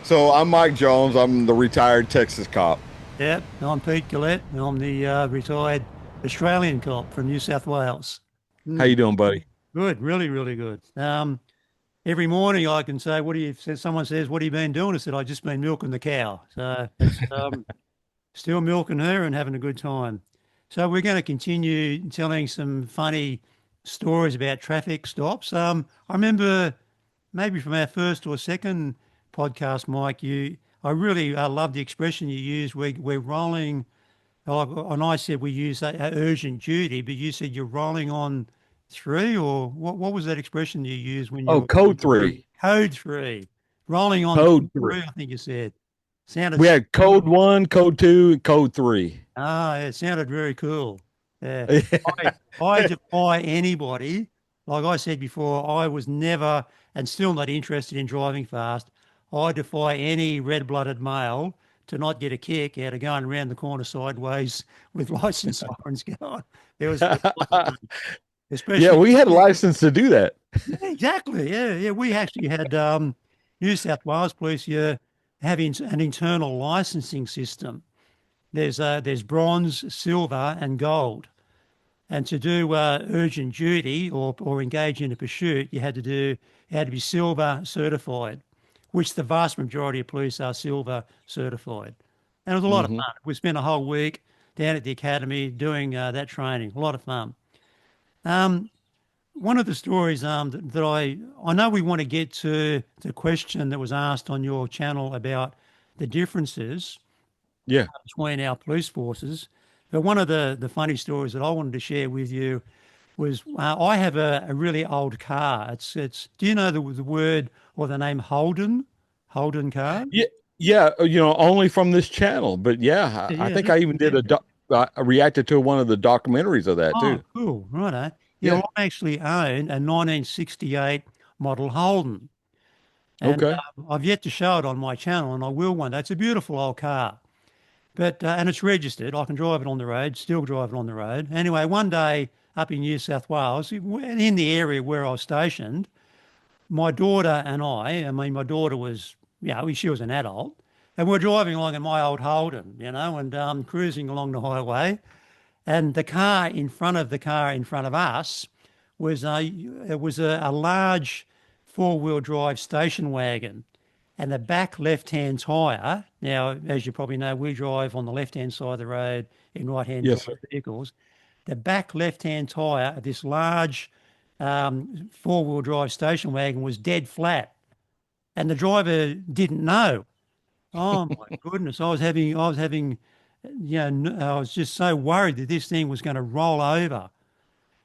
So I'm Mike Jones. I'm the retired Texas cop. Yep, I'm Pete Gillette. I'm the retired Australian cop from New South Wales. How Hmm. you doing, buddy? Good, really, really good. Every morning I can say, "What do you?" Someone says, "What have you been doing?" I said, "I just been milking the cow." So it's still milking her and having a good time. So we're going to continue telling some funny stories about traffic stops. I remember maybe from our first or second podcast, Mike, I really love the expression you used. We're rolling, and I said we use urgent duty, but you said you're rolling on three, or what was that expression you used when Oh, you code three. code three, rolling on Code three, three. I think you said. Sounded We had code one, code two, and code three. it sounded very cool. Yeah. I I defy anybody. Like I said before, I was never and still not interested in driving fast. I defy any red-blooded male to not get a kick out of going around the corner sideways with license sirens going. It was a lot of fun, Yeah, especially we had a license to do that. yeah, exactly. Yeah, yeah. We actually had New South Wales Police. You having an internal licensing system. There's bronze, silver, and gold. And to do urgent duty or engage in a pursuit, you had to be silver certified, which the vast majority of police are silver certified. And it was a lot of Hmm. fun. We spent a whole week down at the academy doing that training. A lot of fun. Um, One of the stories that I know we want to get to the question that was asked on your channel about the differences Yeah. between our police forces. But one of the funny stories that I wanted to share with you was I have a really old car. It's do you know the word or the name Holden car? Yeah. Yeah. Only from this channel. But yeah, Yeah, I yeah, think I even did I reacted to one of the documentaries of that oh, too. cool. Righto. Yeah, Yeah. well, I actually own a 1968 model Holden. And Okay. I've yet to show it on my channel, and I will one day. It's a beautiful old car. But and it's registered. I can drive it on the road, still drive it on the road. Anyway, one day up in New South Wales, in the area where I was stationed, my daughter and I mean, my daughter was, she was an adult, and we're driving along in my old Holden, and cruising along the highway, and the car in front of the car in front of us it was a large four-wheel drive station wagon, and the back left-hand tyre. Now, as you probably know, we drive on the left-hand side of the road in right-hand Yes, drive sir. vehicles. The back left-hand tyre of this large four-wheel drive station wagon was dead flat, and the driver didn't know. Oh my goodness! I was just so worried that this thing was going to roll over.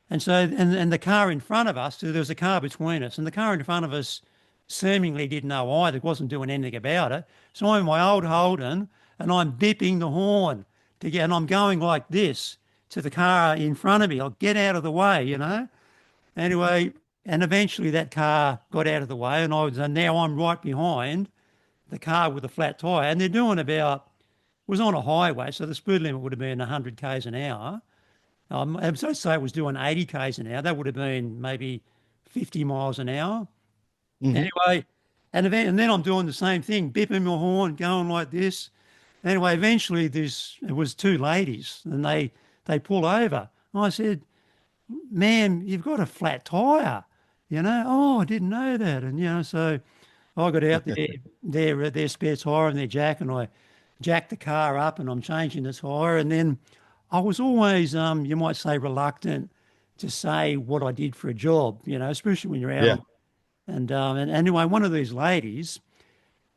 And so, and the car in front of us, so there was a car between us, and the car in front of us seemingly didn't know either, wasn't doing anything about it. So I'm in my old Holden, and I'm beeping the horn to get, and I'm going like this to the car in front of me. I'll get out of the way. Anyway, and eventually that car got out of the way, and now I'm right behind the car with a flat tire, and they're doing about, it was on a highway, so the speed limit would have been 100 k's an hour. So say it was doing 80 k's an hour, that would have been maybe 50 miles an hour. Hmm. Anyway, and then I'm doing the same thing, bipping my horn, going like this. Anyway, eventually it was two ladies, and they pull over. I said, "Ma'am, you've got a flat tire." Oh, I didn't know that. And so I got out their spare tire and their jack, and I jacked the car up, and I'm changing the tire. And then I was always, you might say, reluctant to say what I did for a job, especially when you're out Yeah. on. And anyway, one of these ladies,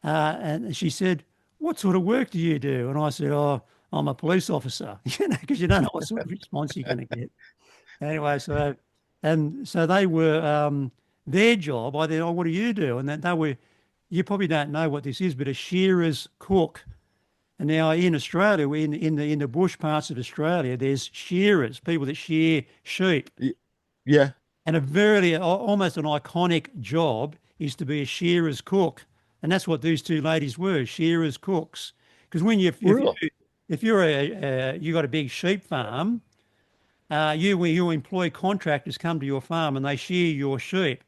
and she said, "What sort of work do you do?" And I said, "Oh, I'm a police officer," because you don't know what sort of response you're going to get. Anyway, so they were their job. I then, "Oh, what do you do?" And then they were, you probably don't know what this is, but a shearer's cook. And now in Australia, in the bush parts of Australia, there's shearers, people that shear sheep. Y- Yeah. And a very almost an iconic job is to be a shearer's cook, and that's what these two ladies were, shearers cooks. Because when you Really? if you're you got a big sheep farm, you employ contractors come to your farm and they shear your sheep.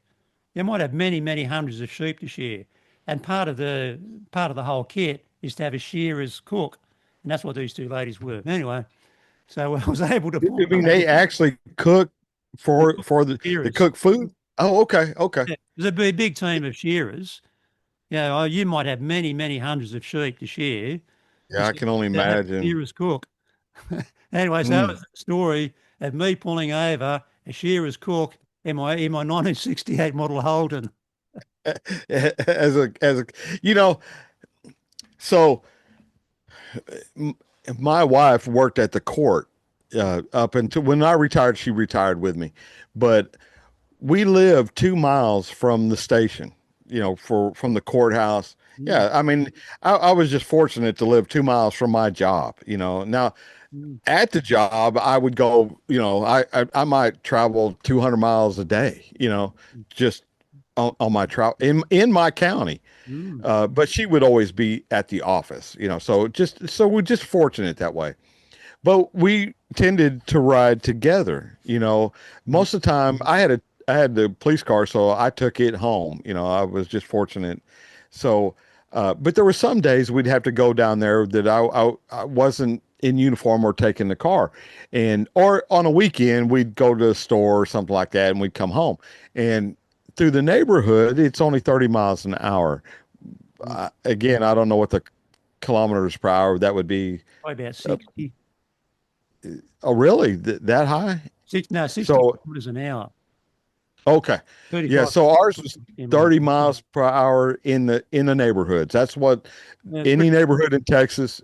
You might have many hundreds of sheep to shear. And part of the whole kit is to have a shearer's cook, and that's what these two ladies were. Anyway, so I was able to I pull mean, over they actually cook the for the shearers. cook food. Oh, okay, okay. Yeah, there's a big team of shearers. You might have many, many hundreds of sheep to shear. Yeah, I can only They have a imagine. shearer's cook. Anyway, so that was Mm. the story of me pulling over a shearer's cook in my 1968 model Holden. As a, you know, so m- my wife worked at the court up until when I retired. She retired with me, but we live 2 miles from the station. From the courthouse. Mm, Yeah, I mean, I was just fortunate to live 2 miles from my job. Now mm, at the job, I would go. I might travel 200 miles a day. Just on my travel in my county. mm, But she would always be at the office, so we're just fortunate that way. But we tended to ride together, mm, most of the time I had the police car, so I took it home. I was just fortunate. So, but there were some days we'd have to go down there that I wasn't in uniform or taking the car. Or on a weekend, we'd go to a store or something like that and we'd come home. And through the neighborhood, it's only 30 miles an hour. mm. Again, I don't know what the kilometers per hour that would be. Probably about Uh, 60. oh, really? That high? No, 60 So, kilometers an hour. okay. Yeah. 35 So ours was in my. 30 miles per hour in the neighborhoods. That's what Yeah, it's any pretty. neighborhood in Texas,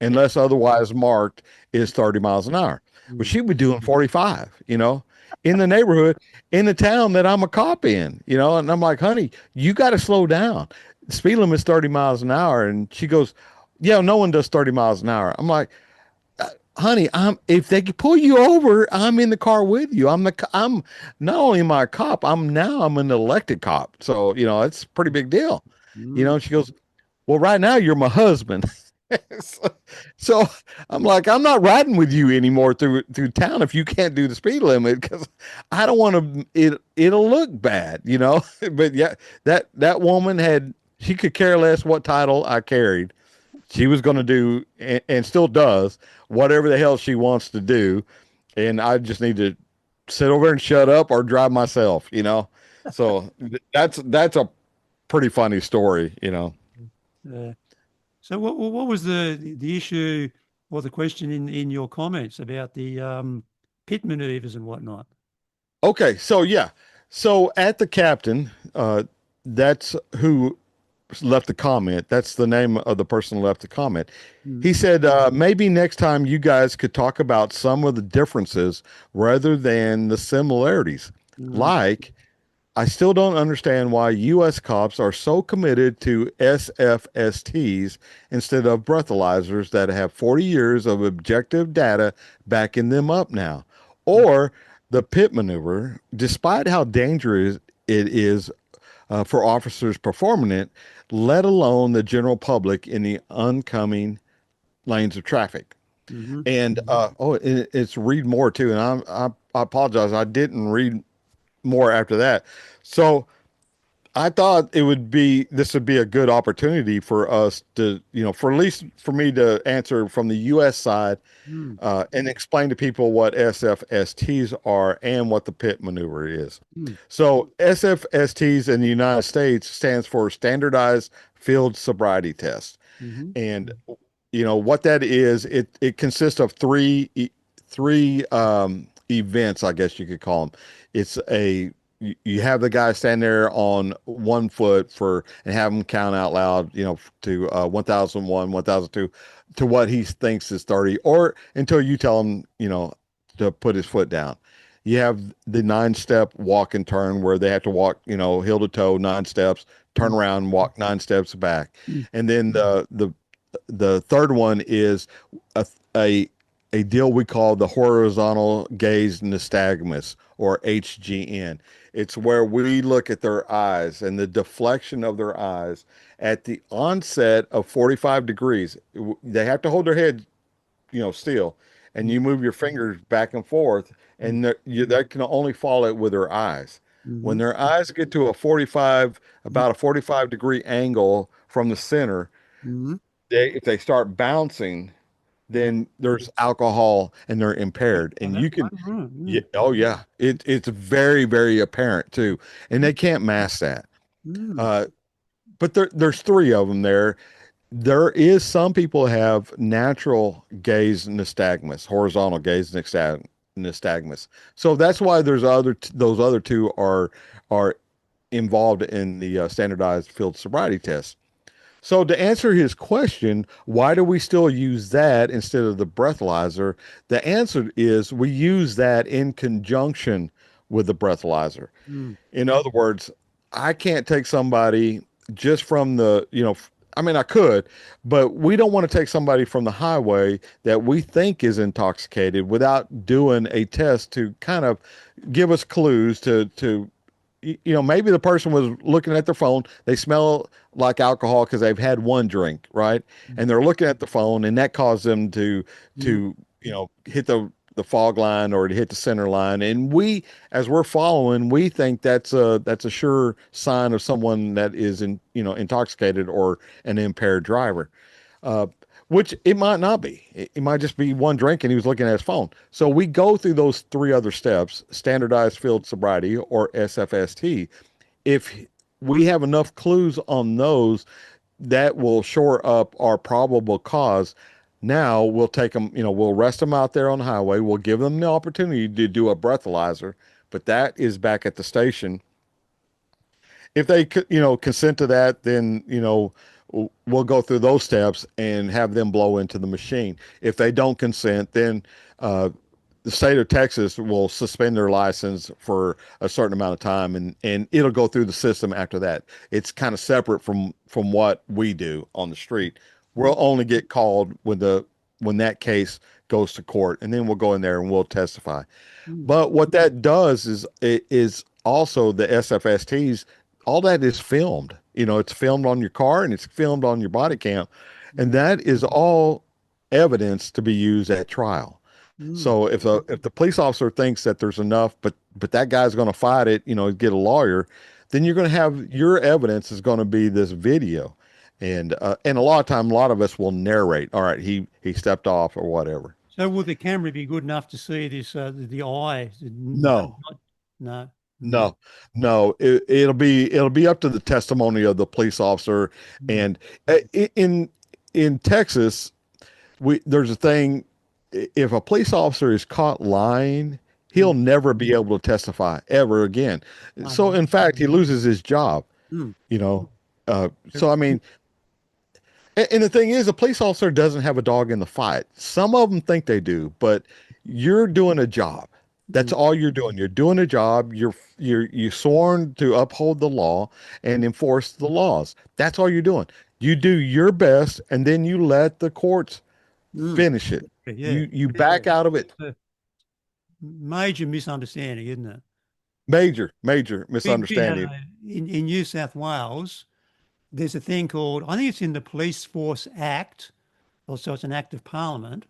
Yeah. unless otherwise marked, is 30 miles an hour. But Mm, she would doing 45, in the neighborhood, in the town that I'm a cop in, and I'm like, honey, you got to slow down. The speed limit is 30 miles an hour. And she goes, yeah, no one does 30 miles an hour. I'm like, honey, if they could pull you over, I'm in the car with you. I'm not only am I a cop, I'm an elected cop. So, it's a pretty big deal. mm, She goes, well, right now you're my husband. so, so I'm like, I'm not riding with you anymore through town if you can't do the speed limit because I don't want to. It'll look bad. But yeah, that woman she could care less what title I carried. She was going to do and still does whatever the hell she wants to do, and I just need to sit over and shut up or drive myself. So that's a pretty funny story. uh, so what was the issue or the question in your comments about the pit maneuvers and whatnot? Okay, so yeah, so at the captain, that's who left the comment. That's the name of the person who left the comment. Mm, He said, maybe next time you guys could talk about some of the differences rather than the similarities. mm, Like, I still don't understand why U.S. cops are so committed to SFSTs instead of breathalyzers that have 40 years of objective data backing them up now. mm, Or the pit maneuver, despite how dangerous it is for officers performing it, let alone the general public in the oncoming lanes of traffic. mhm, And it's read more too. And I apologize, I didn't read more after that. So I thought this would be a good opportunity for us to, for at least for me to answer from the U.S. side mm, and explain to people what SFSTs are and what the pit maneuver is. mm, So SFSTs in the United States stands for Standardized Field Sobriety Test. mhm, And what that is, it consists of three events, I guess you could call them. It's you have the guy stand there on 1 foot and have him count out loud, to 1001, 1002, to what he thinks is 30, or until you tell him, to put his foot down. You have the 9-step walk and turn where they have to walk, heel to toe, 9 steps, turn mm, around, walk 9 steps back. mm, And then the third one is a a a deal we call the horizontal gaze nystagmus, or HGN. It's where we look at their eyes and the deflection of their eyes at the onset of 45 degrees. They have to hold their head, still, and mm, you move your fingers back and forth, mm, and they can only follow it with their eyes. When Mm-hmm. their eyes get to about a 45-degree angle from the center, Mm-hmm. if they start bouncing, Mm-hmm. then there's alcohol and they're impaired. Oh, And that's you can, right. yeah, Mm. oh yeah, it's very, very apparent too. And they can't mask that. Mm. Uh, but there's three of them there. There is some people have natural gaze nystagmus, horizontal gaze nystagmus. So that's why those other two are involved in the standardized field sobriety test. So to answer his question, why do we still use that instead of the breathalyzer? The answer is we use that in conjunction with the breathalyzer. Mm. In other words, I can't take somebody just from I mean, I could, but we don't want to take somebody from the highway that we think is intoxicated without doing a test to kind of give us clues maybe the person was looking at their phone, they smell like alcohol because they've had one drink, right? And they're looking at the phone, and that caused them Mm. hit the fog line or to hit the center line. And as we're following, we think that's a sure sign of someone that is intoxicated or an impaired driver. Uh, which it might not be. It might just be one drink and he was looking at his phone. So we go through those three other steps, standardized field sobriety or SFST. If we have enough clues on those, that will shore up our probable cause. Now we'll take them, we'll rest them out there on the highway. We'll give them the opportunity to do a breathalyzer, but that is back at the station. If they consent to that, then we'll go through those steps and have them blow into the machine. If they don't consent, then uh, the state of Texas will suspend their license for a certain amount of time, and it'll go through the system after that. It's kind of separate from what we do on the street. We'll only get called when that case goes to court, and then we'll go in there and we'll testify. Mm. But what that does is also the SFSTs, all that is filmed. It's filmed on your car and it's filmed on your body cam. And Mm. that is all evidence to be used at trial. Mm. So if the police officer thinks that there's enough, but that guy's going to fight it, get a lawyer, then you're going to have your evidence is going to be this video. And a lot of time, a lot of us will narrate. All right, he stepped off or whatever. So will the camera be good enough to see this, the eye? No. No. Mm. No, no, it'll be up to the testimony of the police officer. Mm. And in Texas, there's a thing. If a police officer is caught lying, Mm. he'll never be able to testify ever again. So Uh-huh. in fact, he loses his job, Mm. you know. So I mean, and the thing is, a police officer doesn't have a dog in the fight. Some of them think they do, but you're doing a job. That's Mm. all you're doing. You're doing a job. You're sworn to uphold the law and enforce the laws. That's all you're doing. You do your best, and then you let the courts Mm. finish it. Yeah. You back out of it. A major misunderstanding, isn't it? Major We misunderstanding. in New South Wales, there's a thing called, I think it's in the Police Force Act, also it's an act of Parliament,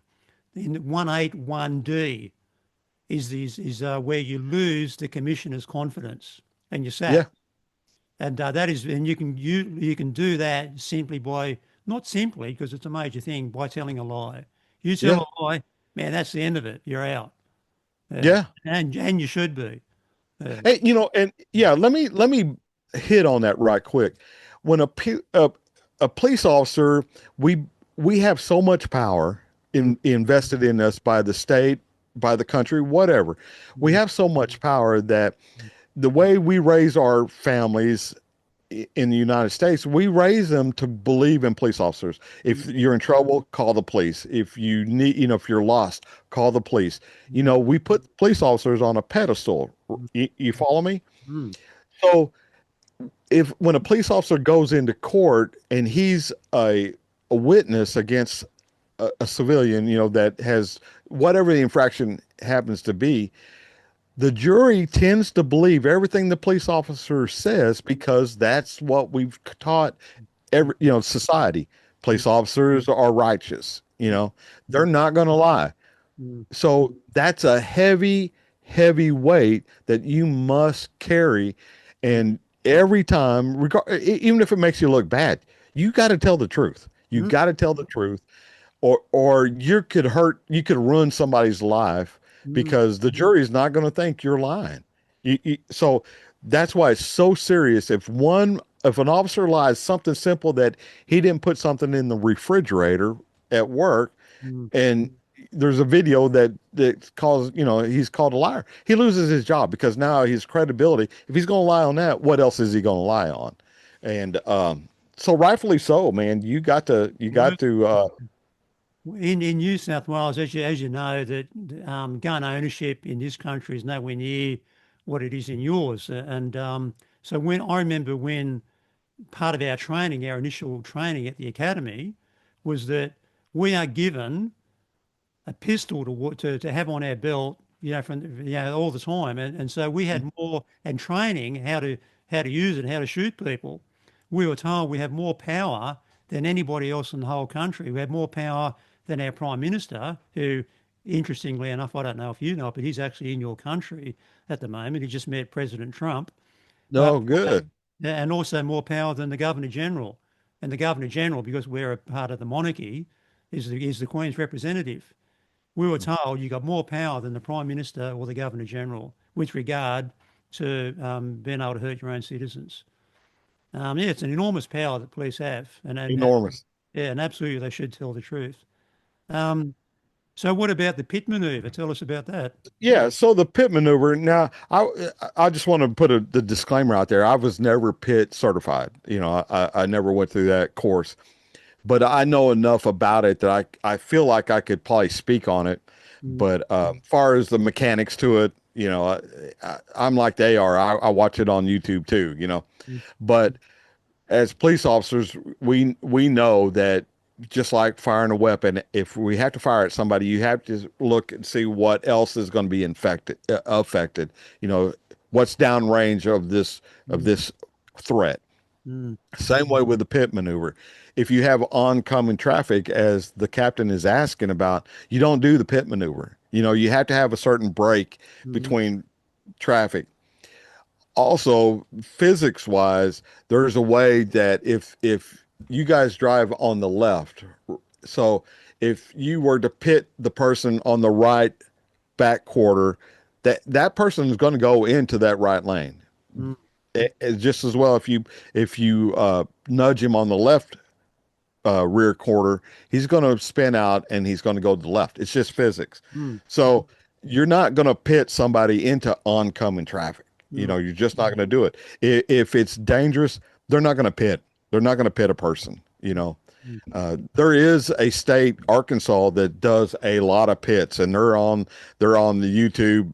in 181D is where you lose the commissioner's confidence and you're Yeah, sacked. And that is, and you can do that simply by, not simply because it's a major thing, by telling a lie. You yeah, tell a lie, man, that's the end of it. You're out. Yeah. yeah. And you should be. Yeah. Hey, and yeah, let me hit on that right quick. When a police officer, we we have so much power Mm. invested in us by the state, by the country, whatever. We Mm. have so much power that the way we raise our families in the United States, we raise them to believe in police officers. If Mm. you're in trouble, call the police. If you need, if you're lost, call the police. Mm. We put police officers on a pedestal. Mm. You follow me? Mm. So if when a police officer goes into court and he's a witness against a civilian, that has whatever the infraction happens to be, the jury tends to believe everything the police officer says because that's what we've taught society. Mm. Police officers are righteous, Mm. they're not going to lie. Mm. So that's a heavy, heavy weight that you must carry. And every time, even if it makes you look bad, you got to tell the truth. You Mm, got to tell the truth, or you could ruin somebody's life mm, because the jury's not going to think you're lying. So that's why it's so serious. If an officer lies something simple that he didn't put something in the refrigerator at work, mm. and there's a video that calls, he's called a liar, he loses his job because now his credibility, if he's going to lie on that, what else is he going to lie on? And so rightfully so, man, you got to In New South Wales, as you know, that gun ownership in this country is nowhere near what it is in yours. And so when I remember when part of our training, our initial training at the academy, was that we are given a pistol to have on our belt, from all the time, and so we had more and training how to use it, how to shoot people. We were told we have more power than anybody else in the whole country. We have more power than our prime minister, who, interestingly enough, I don't know if you know it, but he's actually in your country at the moment. He just met President Trump, but no good. and also more power than the Governor General. And the Governor General, because we're a part of the monarchy, is the Queen's representative. We were told you got more power than the Prime Minister or the Governor General with regard to being able to hurt your own citizens. Yeah, it's an enormous power that police have, and Enormous. yeah, and absolutely they should tell the truth. Um, so what about the pit maneuver? Tell us about that. Yeah, so the pit maneuver. Now, I just want to put the disclaimer out there. I was never pit certified. I never went through that course, but I know enough about it that I feel like I could probably speak on it. Mm, But far as the mechanics to it, I'm like they are. I watch it on YouTube too. mm, But as police officers, we know that just like firing a weapon, if we have to fire at somebody, you have to look and see what else is going to be affected. You know, what's downrange of mm, this threat. mm, Same way with the pit maneuver. If you have oncoming traffic, as the captain is asking about, you don't do the pit maneuver. You have to have a certain break mm, between traffic. Also, physics wise, there's a way that if you guys drive on the left, so if you were to pit the person on the right back quarter, that person is going to go into that right lane. mm, Just as well if you nudge him on the left rear quarter, he's going to spin out and he's going to go to the left. It's just physics. mm, So you're not going to pit somebody into oncoming traffic. mm, You're just not going to do it. If it's dangerous, they're not going to pit. They're not going to pit a person. mm. There is a state, Arkansas, that does a lot of pits, and they're on the YouTube.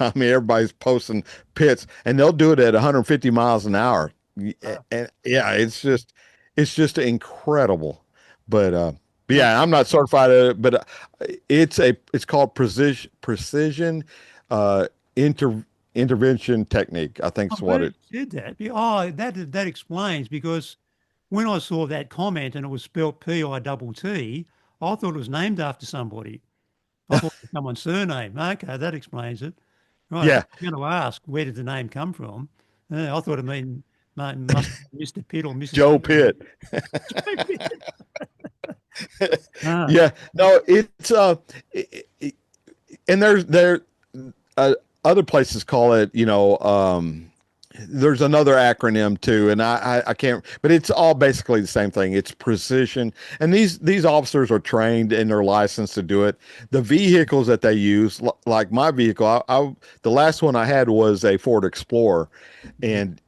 I mean, everybody's posting pits, and they'll do it at 150 miles an hour. Ah, And yeah, it's just incredible. But no, yeah, I'm not certified at it, but it's called precision uh, inter, intervention technique. I think is I'm what glad it. you said that. That explains because when I saw that comment and it was spelt P-I-T-T, I thought it was named after somebody. I thought it was someone's surname. Okay, that explains it. Right, I Yeah, was going to ask where did the name come from? I thought it must be Mr. Pitt or Mrs. Joe Pitt. Pitt. Ah, Yeah, no, and uh, other places call it, there's another acronym too, and I can't, but it's all basically the same thing. It's precision, and these officers are trained and they're licensed to do it. The vehicles that they use, like my vehicle, the last one I had was a Ford Explorer, and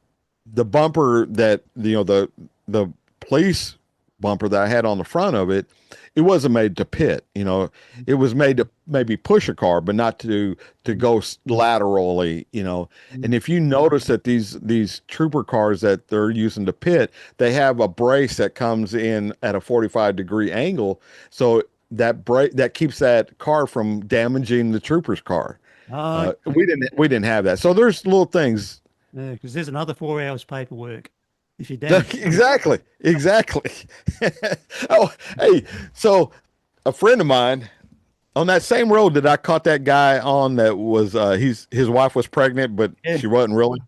the bumper that the police bumper that I had on the front of it, it wasn't made to pit. It was made to maybe push a car, but not to go laterally. And if you notice that these trooper cars that they're using to pit, they have a brace that comes in at a 45-degree angle, so that keeps that car from damaging the trooper's car. oh, We didn't have that. So there's little things. because there's another 4 hours paperwork if you damage. Exactly. Exactly. Oh, hey, so a friend of mine, on that same road that I caught that guy on that was his wife was pregnant, but Yeah. she wasn't really.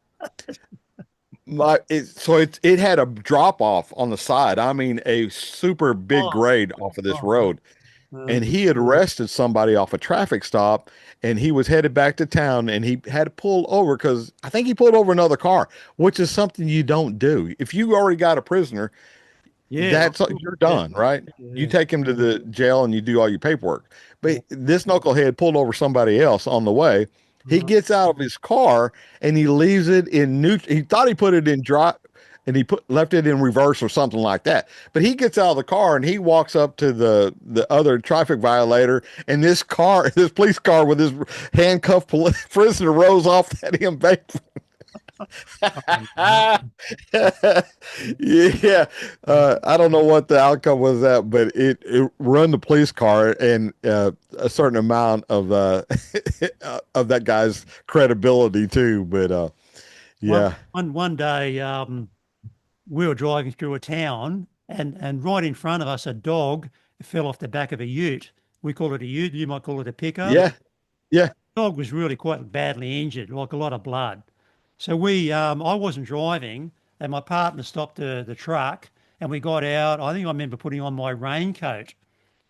It had a drop off on the side. I mean, a super big Oh, grade off of this oh, road. uh, And he had arrested somebody off a traffic stop, and he was headed back to town, and he had to pull over because I think he pulled over another car, which is something you don't do. If you already got a prisoner, yeah, that's you're yeah, done, right? You yeah, take him to the jail and you do all your paperwork. yeah. But this knucklehead pulled over somebody else on the way. He gets out of his car and he leaves it in neutral. He thought he put it in drive and he put left it in reverse or something like that. But he gets out of the car and he walks up to the other traffic violator, and this car, this police car with his handcuffed prisoner rolls off that embankment. Oh, no. Yeah, I don't know what the outcome was that, but it run the police car and a certain amount of that guy's credibility too. But One, yeah, one day, we were driving through a town, and right in front of us, a dog fell off the back of a ute. We call it a ute. You might call it a pickup. yeah, yeah. Dog was really quite badly injured, like a lot of blood. So I wasn't driving, and my partner stopped the truck, and we got out. I think I remember putting on my raincoat,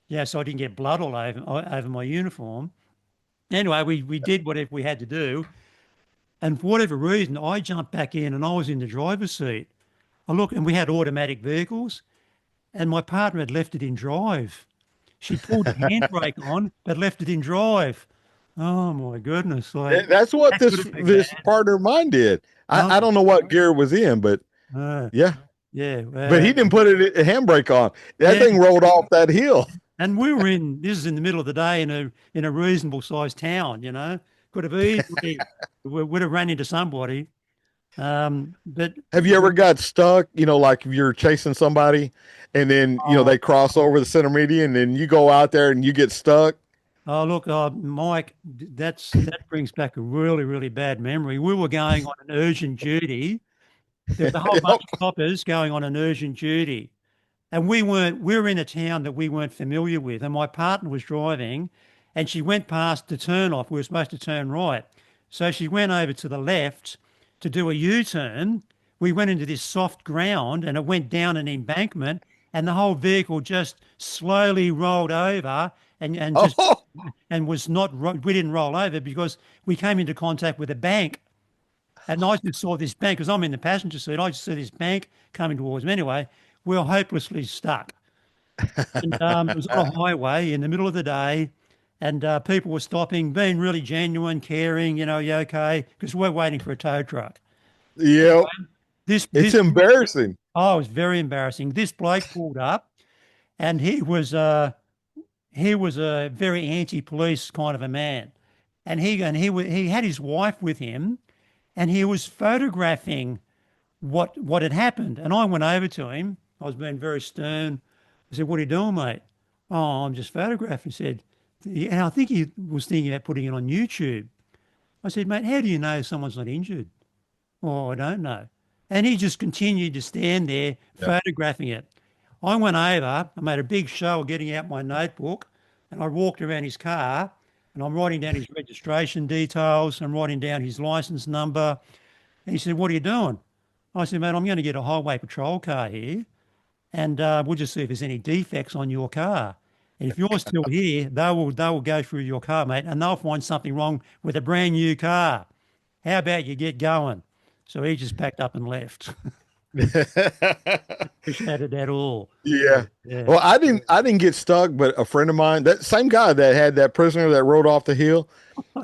yeah, so I didn't get blood all over my uniform. Anyway, we did whatever we had to do, and for whatever reason, I jumped back in, and I was in the driver's seat. I look, and we had automatic vehicles, and my partner had left it in drive. She pulled the handbrake on, but left it in drive. Oh my goodness! Like That's what that could have been this bad. partner of mine did. Oh, I don't know what gear it was in, but uh, yeah. yeah, But he didn't put a handbrake on. That yeah. thing rolled off that hill. And we were in this is in the middle of the day in a reasonable sized town. Could have easily we would have run into somebody. But Have you ever got stuck? Like if you're chasing somebody and then, oh, they cross over the center median and then you go out there and you get stuck? oh look, Mike, that brings back a really bad memory. We were going on an urgent duty. There was a whole bunch of coppers going on an urgent duty. And we were in a town that we weren't familiar with. And my partner was driving and she went past the turn off. We were supposed to turn right. So she went over to the left to do a U-turn. We went into this soft ground and it went down an embankment and the whole vehicle just slowly rolled over and just Oh, and was not we didn't roll over because we came into contact with a bank. And I just saw this bank because I'm in the passenger seat. I just saw this bank coming towards me. Anyway, we were hopelessly stuck. And it was on a highway in the middle of the day, and people were stopping, being really genuine, caring. You okay? Because we're waiting for a tow truck. yeah. This It's this embarrassing. oh, it was very embarrassing. This bloke pulled up, and he was a very anti-police kind of a man, and he had his wife with him, and he was photographing what had happened. And I went over to him. I was being very stern. I said, "What are you doing, mate?" "Oh, I'm just photographing." He said, and I think he was thinking about putting it on YouTube. I said, "Mate, how do you know someone's not injured?" "Oh, I don't know." And he just continued to stand there Yeah. photographing it. I went over, I made a big show of getting out my notebook, and I walked around his car, and I'm writing down his registration details, I'm writing down his license number. And he said, "What are you doing?" I said, "Mate, I'm going to get a highway patrol car here, and we'll just see if there's any defects on your car. And if you're still here, they will go through your car, mate, and they'll find something wrong with a brand new car. How about you get going?" So he just packed up and left. Appreciated that all. Yeah. Yeah. Well, I didn't get stuck, but a friend of mine, that same guy that had that prisoner that rode off the hill,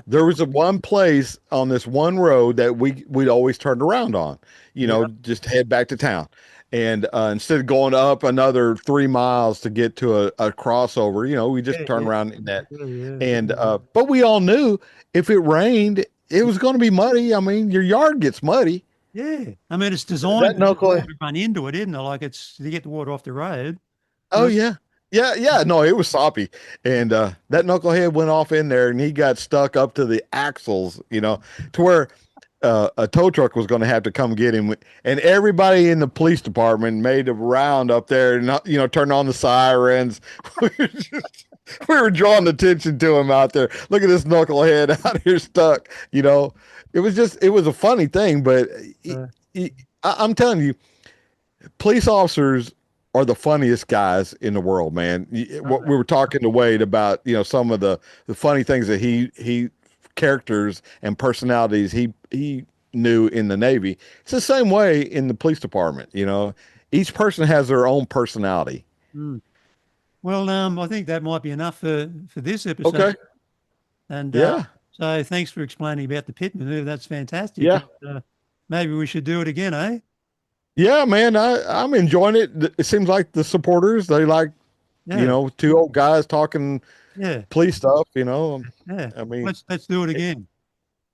there was a one place on this one road that we'd always turned around on, Yeah. just head back to town. And instead of going up another 3 miles to get to a crossover, we just Yeah. turn Yeah. around in that. Yeah. Yeah. And but we all knew if it rained, it was going to be muddy. I mean, your yard gets muddy. Yeah. I mean, it's designed That for the knuckle. water to run into it, isn't it? Like it's to get the water off the road. Oh Yeah. yeah. Yeah, yeah. No, it was soppy. And that knucklehead went off in there and he got stuck up to the axles, to where a tow truck was going to have to come get him. And everybody in the police department made a round up there and, turned on the sirens. We were drawing attention to him out there. Look at this knucklehead out here stuck. It was just, it was a funny thing, but Uh, I'm telling you, police officers are the funniest guys in the world, man. What we were talking to Wade about, some of the funny things that he characters and personalities he knew in the Navy. It's the same way in the police department. Each person has their own personality. mm. Well, I think that might be enough for this episode. Okay. And Yeah. so thanks for explaining about the pit maneuver. That's fantastic. Yeah. And, maybe we should do it again, eh? Yeah, man. I'm enjoying it. It seems like the supporters, they like, Yeah, two old guys talking yeah, police stuff, yeah. I mean, Let's do it again.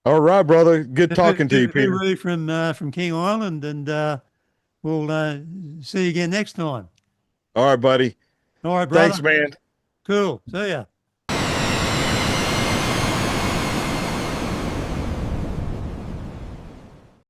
all right, brother. Good talking to you, Peter. Hooroo from King Island, and we'll see you again next time. All right, buddy. All right, brother. Thanks, man. Cool. See ya.